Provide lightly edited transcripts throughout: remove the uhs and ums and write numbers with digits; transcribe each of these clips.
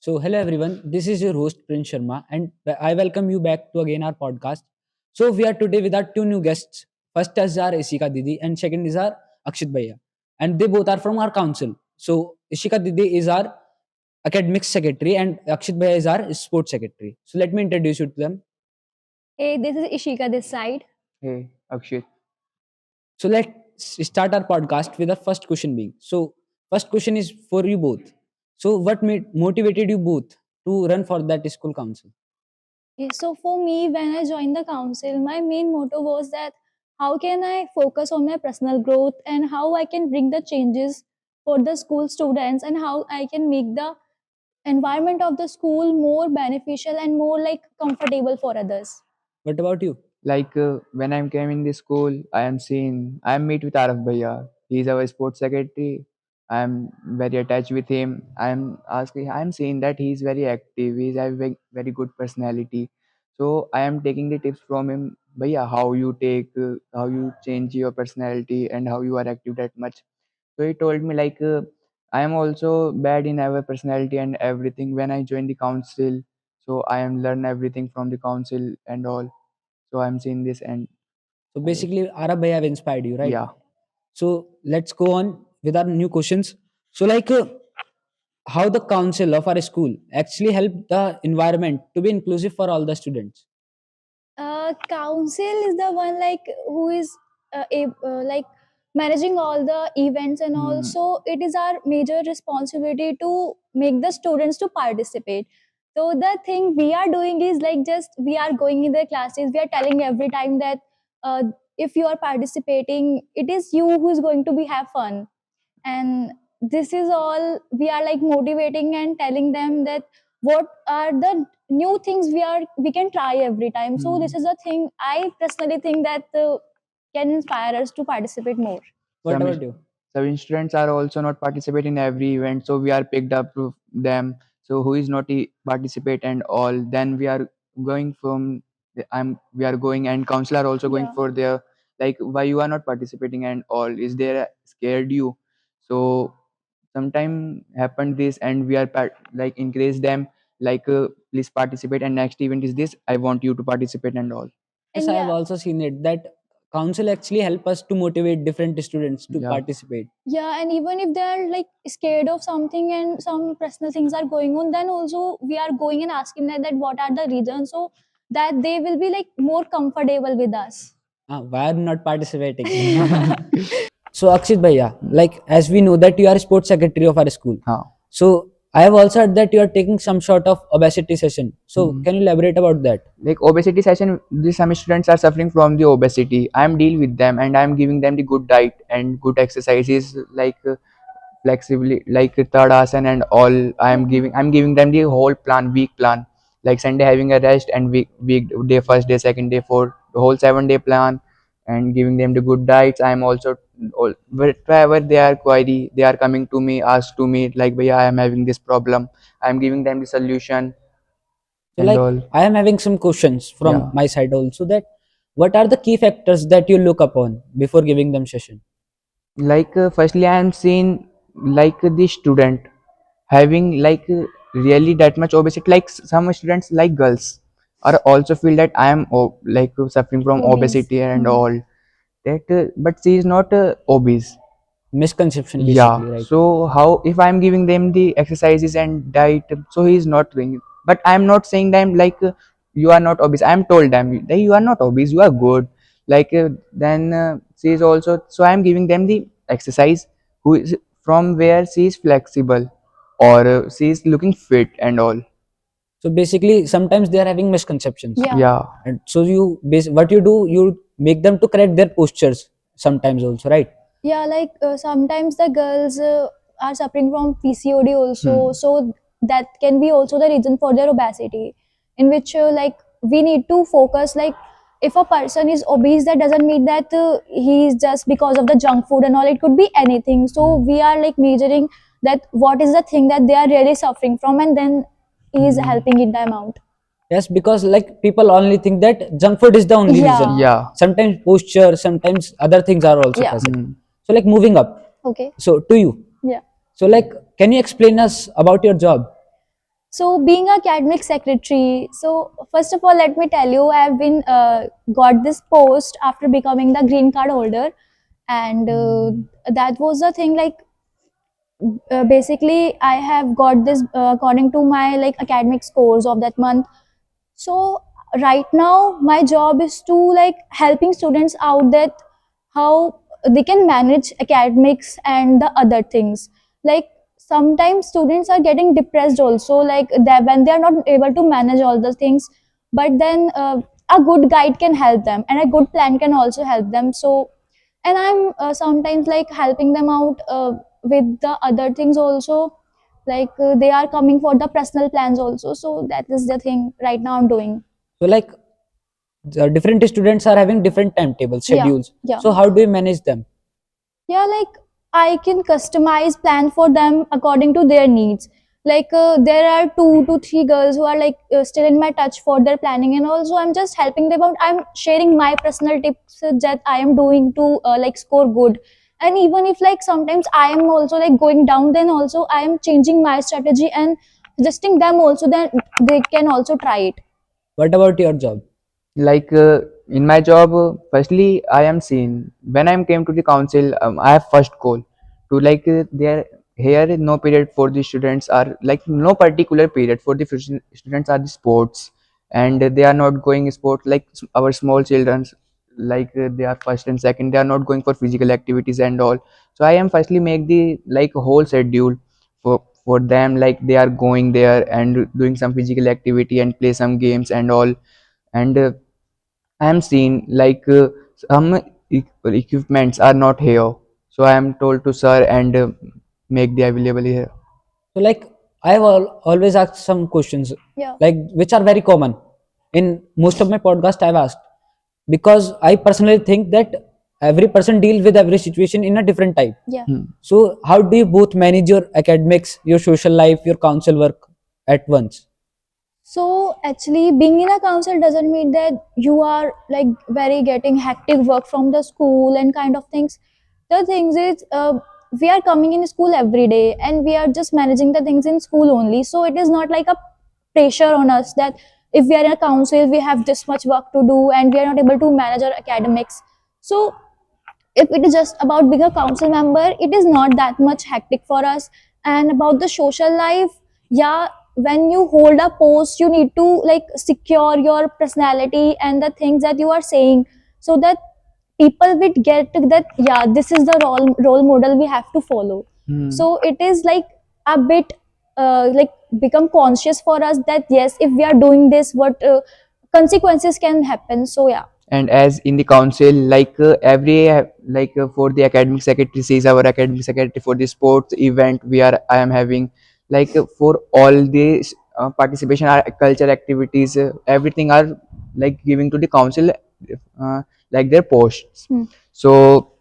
Hello everyone. This is your host Prince Sharma, and I welcome you back to again our podcast. So, we are today with our two new guests. First is our Ishika Didi, and second is our Akshit Bhaiya, and they both are from our council. So, Ishika Didi is our academic secretary, and Akshit Bhaiya is our sports secretary. So, let me introduce you to them. Hey, this is Ishika this side. Hey, Akshay. So, let's start our podcast with our first question being. So, first question is for you both. So, what motivated you both to run for that school council? So for me, when I joined the council, my main motto was that how can I focus on my personal growth and how I can bring the changes for the school students and how I can make the environment of the school more beneficial and more like comfortable for others. What about you? When I came in the school, I am meet with Araf Bhaiya. He is our sports secretary. I am very attached with him. I am seeing that he is very active. He has a very good personality. So I am taking the tips from him. Bhaiya, how you change your personality and how you are active that much. So he told me I am also bad in our personality and everything. When I joined the council, so I am learn everything from the council and all. So I'm seeing this and So I was, basically, Arab Bhai have inspired you, right? yeah, So let's go on with our new questions. So, how the council of our school actually help the environment to be inclusive for all the students? Council is the one like who is like managing all the events and mm, also it is our major responsibility to make the students to participate. So the thing we are doing is like just we are going in the classes, we are telling every time that uh, if you are participating, it is you who is going to be have fun. And this is all we are like motivating and telling them that what are the new things we can try every time. So this mm. is a thing I personally think that can inspire us to participate more. What some about is- you? some students are also not participate in every event, so we are picked up to them. So who is not participate and all, then we are going from we are going and council are also going Yeah. for their like why you are not participating and all. Is there scared you? So sometime happened this and we are like encourage them please participate and next event is this. I want you to participate and all. Yes, And I have yeah, also seen it that council actually help us to motivate different students to Yeah. participate. yeah, and even if they are like scared of something and some personal things are going on, then also we are going and asking them that what are the reasons so that they will be like more comfortable with us. Why are you not participating? So Akshit Bhaiya, like as we know that you are sports secretary of our school. Huh. So I have also heard that you are taking some sort of obesity session. So Mhm. can you elaborate about that? Like obesity session, these some students are suffering from the obesity. I am deal with them and I am giving them the good diet and good exercises flexibly like tadasana and all. Yeah. I'm giving them the whole plan, week plan, like Sunday having a rest and week day, first day, second day, for the whole 7 day plan, and giving them the good diets. I'm also wherever they are query, they are coming to me, ask to me like Bhaiya, I am having this problem. I'm giving them the solution So and like all. I am having some questions from Yeah. my side also that what are the key factors that you look upon before giving them session? Firstly I am seeing the student having really that much obesity. Some students like girls are also feel that I am suffering from Obese. obesity and Hmm. all that, but she is not obese. Misconception Yeah, basically, right? so how if I'm giving them the exercises and diet, so he is not doing it. But I'm not saying them you are not obese. I'm told them that you are not obese, you are good. Then she is also, so I'm giving them the exercise who is from where she is flexible or she is looking fit and all. So basically sometimes they are having misconceptions. Yeah. Yeah. And so what you do, you make them to correct their postures sometimes also, right? Yeah, like sometimes the girls are suffering from PCOD also, Hmm. so that can be also the reason for their obesity. In which like we need to focus like if a person is obese, that doesn't mean that he is just because of the junk food and all. It could be anything. So Hmm. we are like measuring that what is the thing that they are really suffering from, and then he is Hmm. helping it them out. Yes, because like people only think that junk food is the only reason. Yeah, Yeah. Sometimes posture, sometimes other things are also yeah. present. Hmm. So like moving up. Okay. So to you. Yeah. So like can you explain us about your job? So being a academic secretary, so first of all, let me tell you, I have been got this post after becoming the green card holder, and that was the thing. Like basically, I have got this according to my like academic scores of that month. So right now, my job is to like helping students out that how they can manage academics and the other things. Like sometimes students are getting depressed also, like that when they are not able to manage all the things. But then a good guide can help them, and a good plan can also help them. So, and I'm sometimes like helping them out with the other things also, like they are coming for the personal plans also. So that is the thing right now I'm doing. So like the different students are having different timetables, Yeah, schedules. yeah, So how do you manage them? yeah. Like I can customize plan for them according to their needs. Like there are 2 to 3 girls who are like still in my touch for their planning, and also I'm just helping them out. I'm sharing my personal tips that I am doing to like score good. And even if like sometimes I am also like going down, then also I am changing my strategy and suggesting them also that they can also try it. What about your job? Like in my job, firstly I am seen when I came to the council. I have first call to like there here is no period for the students, are like no particular period for the students are the sports, and they are not going sports like our small children, like they are first and second, they are not going for physical activities and all. So I am firstly make the like whole schedule for them, like they are going there and doing some physical activity and play some games and all. And I am seeing like some equipments are not here, so I am told to sir and make the available here. So like I've always asked some questions Yeah, like which are very common in most of my podcast I've asked, because I personally think that every person deals with every situation in a different type. yeah. Hmm. So how do you both manage your academics, your social life, your council work at once? So actually, being in a council doesn't mean that you are like very getting hectic work from the school and kind of things. The things is, we are coming in school every day, and we are just managing the things in school only. So it is not like a pressure on us that if we are in a council, we have this much work to do, and we are not able to manage our academics. So if it is just about being a council member, it is not that much hectic for us. And about the social life, yeah, when you hold a post, you need to like secure your personality and the things that you are saying, so that people will get that yeah, this is the role model we have to follow. Hmm. So it is like a bit like become conscious for us that yes, if we are doing this, what consequences can happen. So yeah. And as in the council, like every like for the academic secretary says our academic secretary for the sports event we are I am having, like for all the participation are culture activities, everything are like giving to the council, like their posts. Hmm. So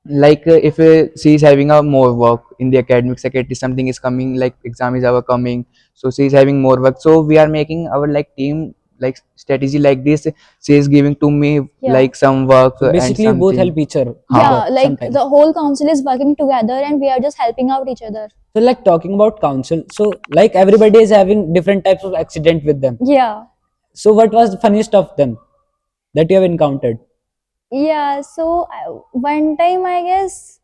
like if she is having a more work in the academic secretary, something is coming like exam is our coming, so she is having more work, so we are making our like team like strategy like this. She is giving to me Yeah. like some work So and basically you both something. help each Ha. other Yeah, like sometimes. the whole council is working together, and we are just helping out each other. So like talking about council, so like everybody is having different types of accident with them. Yeah, So what was the funniest of them that you have encountered? yeah. So one time, I guess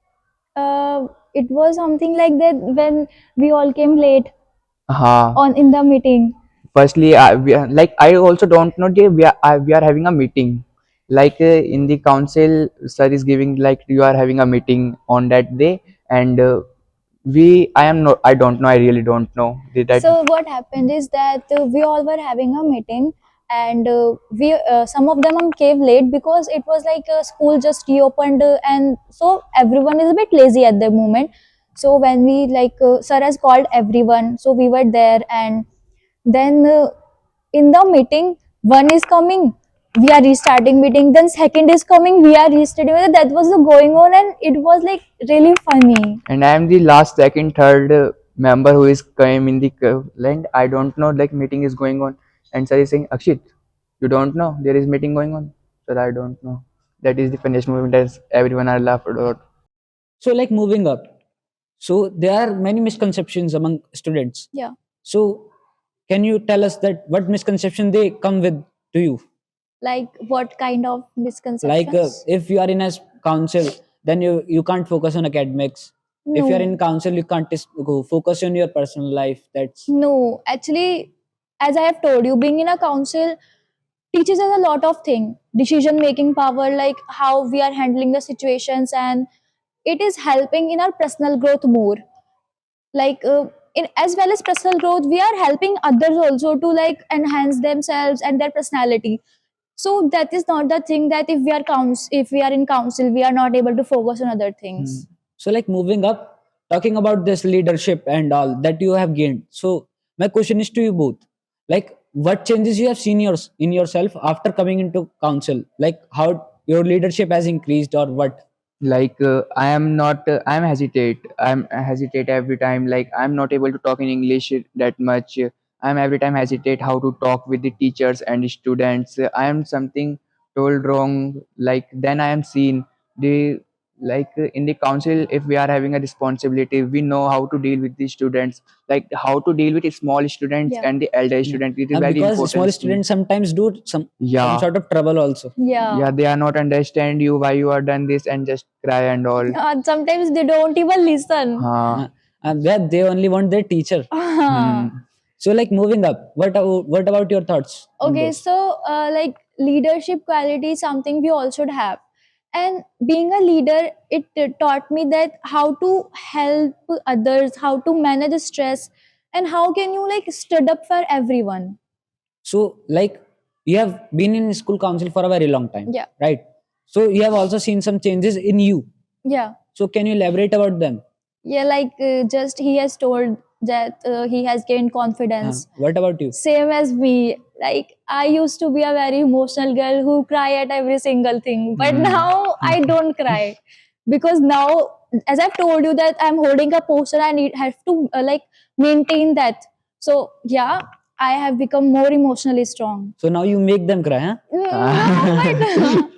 it was something like that when we all came late Ha. on in the meeting. Firstly we are, like I also don't know that we are having a meeting, like in the council sir is giving like you are having a meeting on that day, and we I am not, I don't know, I really don't know that. So what happened is that we all were having a meeting, and we some of them came late because it was like school just reopened, and so everyone is a bit lazy at the moment. So when we like sir has called everyone, so we were there, and then in the meeting, one is coming, we are restarting meeting, then second is coming, we are restarting. That was the going on, and it was like really funny. And I am the last second third member who is came in the land. I don't know like meeting is going on, and sir is saying Akshit, you don't know there is meeting going on. Sir, I don't know. That is the funniest moment as everyone are laughed about. So like moving up, so there are many misconceptions among students. Yeah. So can you tell us that what misconception they come with to you? Like what kind of Like misconceptions? if you are in a council, then you can't focus on academics. If you are in No, council, you can't go focus on your personal life. That's no. Actually, as I have told you, being in a council teaches us a lot of things. Decision making power, like how we are handling the situations, and it is helping in our personal growth more. Like in as well as personal growth, we are helping others also to like enhance themselves and their personality. So that is not the thing that if we are in council, we are not able to focus on other Hmm. things. So, like moving up, talking about this leadership and all that you have gained. So, my question is to you both: like, what changes you have seen in yourself after coming into council? Like, how your leadership has increased, or what? Like I am not I'm hesitate, I hesitate every time, like I'm not able to talk in English that much. I'm every time hesitate how to talk with the teachers and students. I am something told wrong, like then I am seen the, like in the council, if we are having a responsibility, we know how to deal with the students, like how to deal with the small students Yeah, and the elder Yeah. students. It is very Because small important thing. students sometimes do some Yeah, sort of trouble also. yeah, yeah. they are not understand you why you are done this and just cry and all. Sometimes they don't even listen. Uh, and they only want their teacher. Hmm. So, like moving up, what about your thoughts on Okay, this? so like leadership quality is something we all should have. And being a leader, it taught me that how to help others, how to manage stress, and how can you like stood up for everyone. So, like, you have been in school council for a very long time, Yeah, right? So, you have also seen some changes in you. yeah, So, can you elaborate about them? yeah. Like just he has told that he has gained confidence. What about you? Same as me. Like I used to be a very emotional girl who cry at every single thing, but Hmm. now I don't cry because now, as I've told you, that I'm holding a poster, I need have to like maintain that. So yeah, I have become more emotionally strong. So now you make them cry, huh? No, but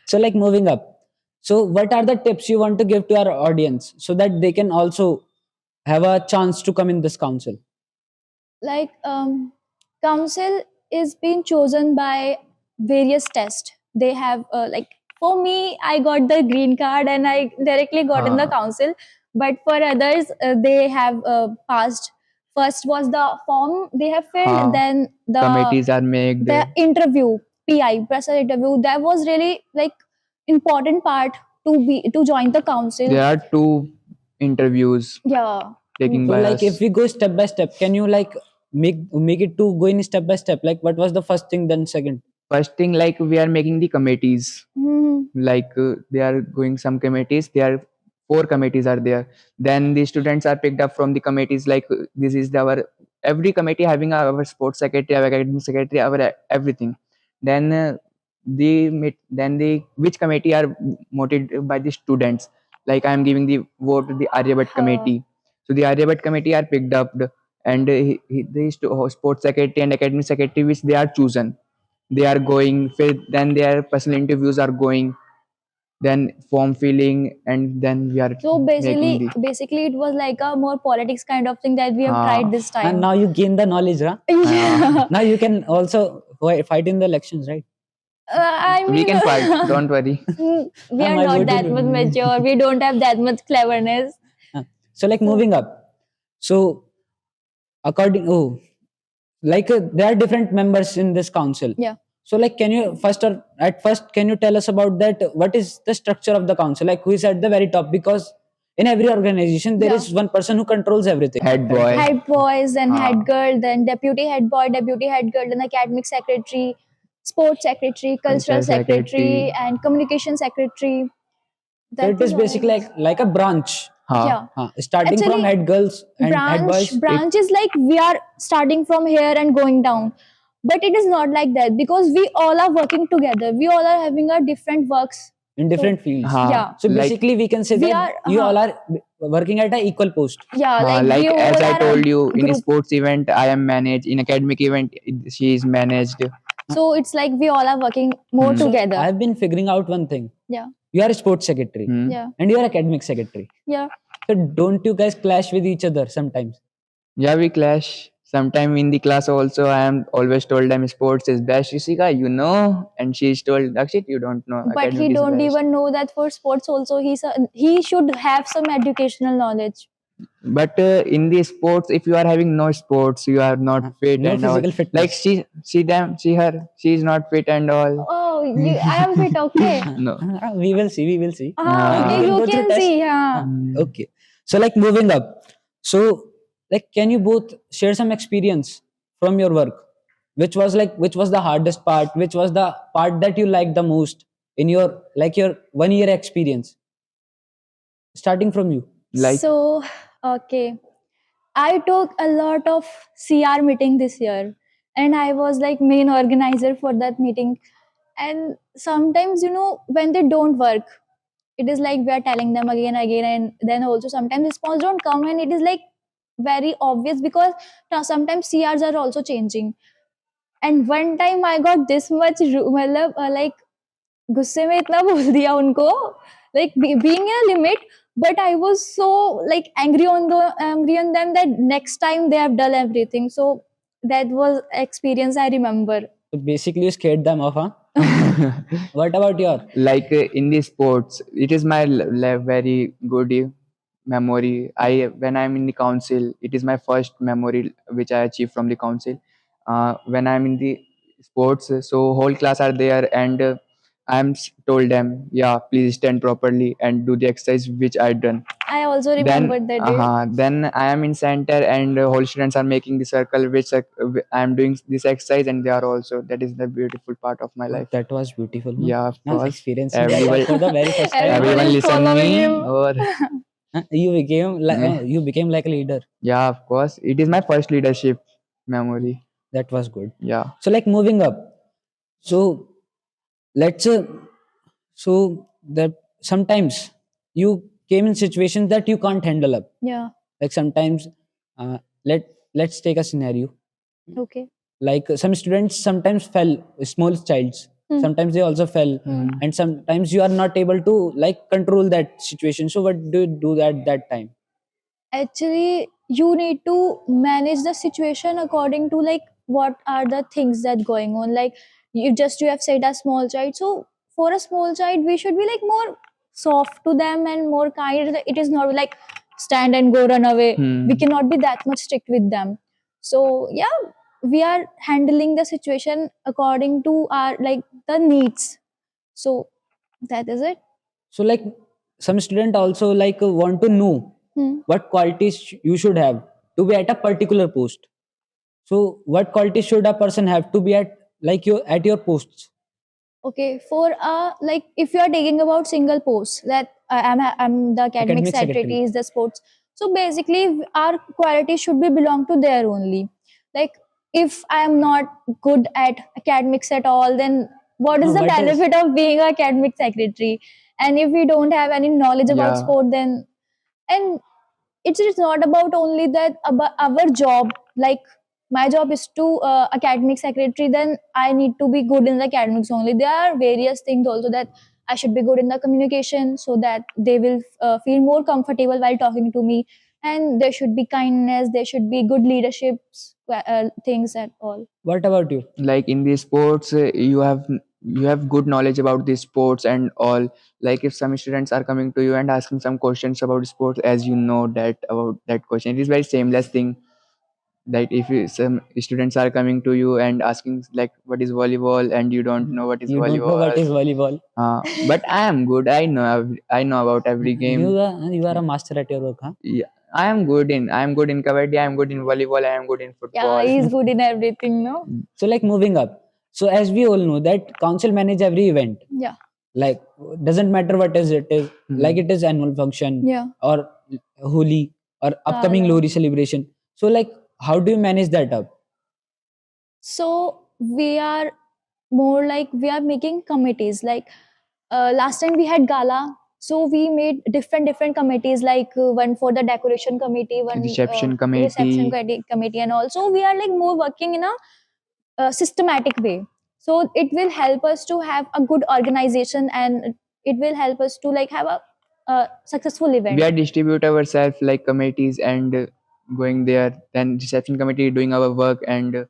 So, like moving up. So, what are the tips you want to give to our audience so that they can also have a chance to come in this council? like council is being chosen by various tests. They have like for me, I got the green card and I directly got in the Ah, council. But for others, they have passed. First was the form they have filled, ah, then committees are made. the interview, PI, personal interview. That was really like important part to join the council. There are two interviews Yeah. taken So, by like, if us. we go step by step, can you like make it to go in step by step? Like, what was the first thing, then second? First thing, like we are making the committees. Mhm. Like they are going some committees. There are four committees are there. Then the students are picked up from the committees. Like this is our every committee having our sports secretary, our academic secretary, our everything. Then then the which committee are motivated by the students. Like I am giving the vote to the Aryabhat Uh, committee. So the Aryabhat committee are picked up, and the sports secretary and academic secretary which they are chosen, they are going, then their personal interviews are going, then form filling, and then we are so making the basically, it was like a more politics kind of thing that we have tried this And time. now you gain the knowledge, huh? Yeah. Now you can also fight in the elections, right? I we mean, can fight, don't worry. we are My not vote that much will. mature. We don't have that much cleverness. So, like So, moving up. So, according, oh, like there are different members in this council. yeah, So, like, can you at first, can you tell us about that? What is the structure of the council? Like, who is at the very top? Because in every organization, there yeah. is one person who controls everything. Head Correct, right? boy. Head boys, then head uh, girl, then deputy head boy, deputy head girl, then academic secretary, sports secretary, cultural culture secretary, secretary. and communication secretary. So, That it is is all I basically guess. like a branch, Yeah. starting from Actually, head girls and head boys. It branch is like we are starting from here and going down, but it is not like that because we all are working together, we all are having our different works. In So different fields. yeah, So like basically, we can say we that are you all are working at an equal post. yeah, like we like as all I are told you, a in a group. sports event I am managed, in academic event she is managed. So it's like we all are working more Hmm. So together. I've been figuring out one thing. Yeah, You are a sports secretary Hmm. yeah, and you are academic secretary. yeah. So don't you guys clash with each other sometimes? Yeah, we clash Sometime in the class also, I am always told them sports is best. Ishika, you know, and she's told Akshit, you don't know. But he Academic is don't best. even know that for sports also he should have some educational knowledge. But in the sports, if you are having no sports, you are not fit No and all. physical Like fitness. she's not fit and all. Oh, I am fit. Okay. No. We will see. We will see. We Okay, will Uh, you go through can test. see. Yeah. Okay. So like moving up. So like, can you both share some experience from your work? Which was the hardest part? Which was the part that you liked the most in your like your 1 year experience? Starting from you. like So, okay. I took a lot of CR meeting this year, and I was like main organizer for that meeting. And sometimes, when they don't work, it is like we are telling them again and again, and then also sometimes response don't come, and it is like very obvious because now sometimes CRs are also changing. And one time I got this much मतलब like गुस्से में इतना बोल दिया उनको, like being in a limit, but I was so like angry on them that next time they have done everything. So that was experience I remember. So basically, you scared them off, huh? What about your? like in the sports, it is my very good memory. I when I'm in the council, it is my first memory which I achieved from the council. When I'm in the sports, so whole class are there, and told them, yeah, please stand properly and do the exercise which I done. I also Then remembered that day. then I am in center, and whole students are making the circle which I am doing this exercise, and they are also. That is the beautiful part of my life. That was beautiful. No? Yeah, of course. Experiencing that Everyone, for the very first time. Everyone everyone is listen following me. him. Or You became like a leader. yeah, of course. It is my first leadership memory. That was good. Yeah. So like moving up. So let's so that sometimes you came in situations that you can't handle up. Yeah. Like sometimes, let's take a scenario. Okay. Like some students sometimes fell, small childs. Hmm. Sometimes they also fell, and sometimes you are not able to like control that situation. So what do you do at that time? Actually, you need to manage the situation according to like what are the things that going on. Like you have said a small child, so for a small child we should be like more soft to them and more kind. It is not like stand and go run away. Hmm. We cannot be that much strict with them. So yeah, we are handling the situation according to our like the needs. So that is it. So like some student also like want to know Hmm. what qualities you should have to be at a particular post. So what qualities should a person have to be at like your at your posts? Okay, for like if you are taking about single posts that I'm the academic Academic secretary secretary. is the sports. So basically, our quality should be belong to there only. Like if I am not good at academics at all, then what is the What is benefit of being a academic secretary? And if we don't have any knowledge about Yeah. sport, then and it is not about only that about our job, like my job is to academic secretary, then I need to be good in the academics only. There are various things also that I should be good in the communication so that they will feel more comfortable while talking to me, and there should be kindness, there should be good leadership things at all. What about you? Like in the sports, you have good knowledge about the sports and all. Like if some students are coming to you and asking some questions about sports, as you know that about that question, it is very shameless thing. Like if some students are coming to you and asking like what is volleyball, and you don't know what is You don't know what is volleyball. volleyball. But I am good. I know about every game. You are a master at your work, huh? Yeah, I am good in kabaddi. I am good in volleyball. I am good in Yeah, football. he's good in everything, no? So like moving up. So as we all know that council manage every event. Yeah. Like doesn't matter what is it is, like Mhm. it is annual function Yeah. or Holi or upcoming Gala. Lori celebration. So like how do you manage that up? So we are more like we are making committees. Like last time we had gala, so we made different committees, like one for the decoration committee, one Reception reception committee. committee, and also we are like more working in a systematic way. So it will help us to have a good organization, and it will help us to like have a successful event. We are distribute ourselves like committees, and going there. Then reception committee doing our work, and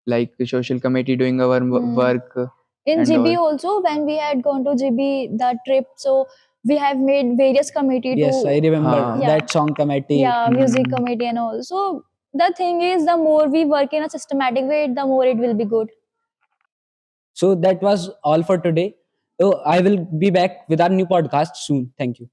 like the social committee doing our Hmm. work In and GB all. also, when we had gone to GB that trip, so we have made various committee Yes, I to remember yeah that song committee. music Hmm. committee and all. So the thing is, the more we work in a systematic way, the more it will be good. So that was all for today. So I will be back with our new podcast soon. Thank you.